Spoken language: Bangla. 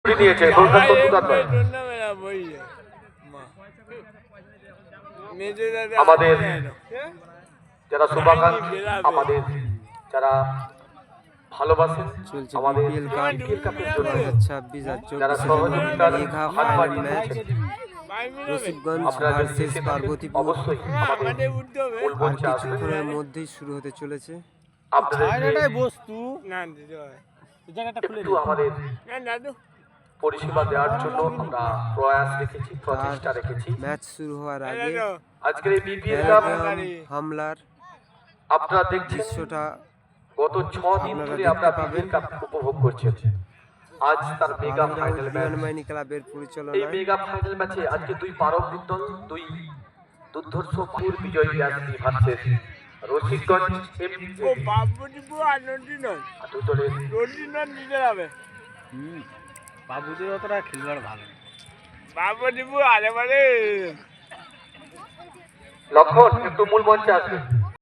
নিয়েছে আমাদের যারা শুভাকাঙ্ক্ষী, আমাদের যারা ভালোবাসেন আমাদের বিপিএল কাপের জন্য যারা সহযোগিতার হাত বাড়িয়ে দিয়েছেন, রসিকগঞ্জ ভার্সেস পার্বতীপুর অবশ্যই আমাদের মূল আর মঞ্চে আসবেন। কিছুক্ষণের মধ্যেই শুরু হতে চলেছে। একটু আমাদের পরিষেবা দেওয়ার জন্য আমরা প্রয়াস রেখেছি, প্রচেষ্টা রেখেছি। ম্যাচ শুরু হওয়ার আগে আজকের এই বিপিএল কাপ হামলার আপনারা দেখছেন, দৃশ্যটা গত 6 দিন ধরে আপনারা বিপিএল কাপ উপভোগ করছেন। আজ তার মেগা ফাইনাল ম্যাচ। মাইনি ক্লাবের এই পরিচালনায় মেগা ফাইনাল ম্যাচে আজকে দুই পারম্পরিক দল, দুই দুর্ধর্ষ পুর বিজয়ী আসবি ভার্সেস রসিকগঞ্জ এমপি। ও বাবুজিবু আর নন্দিনন দুই দলের নন্দিনন জিতে যাবে। বাবুদের অতটা খেলবার ভালো বাবুজিবু আরে মানে লক্ষণ একটু মূল মঞ্চে আসবে।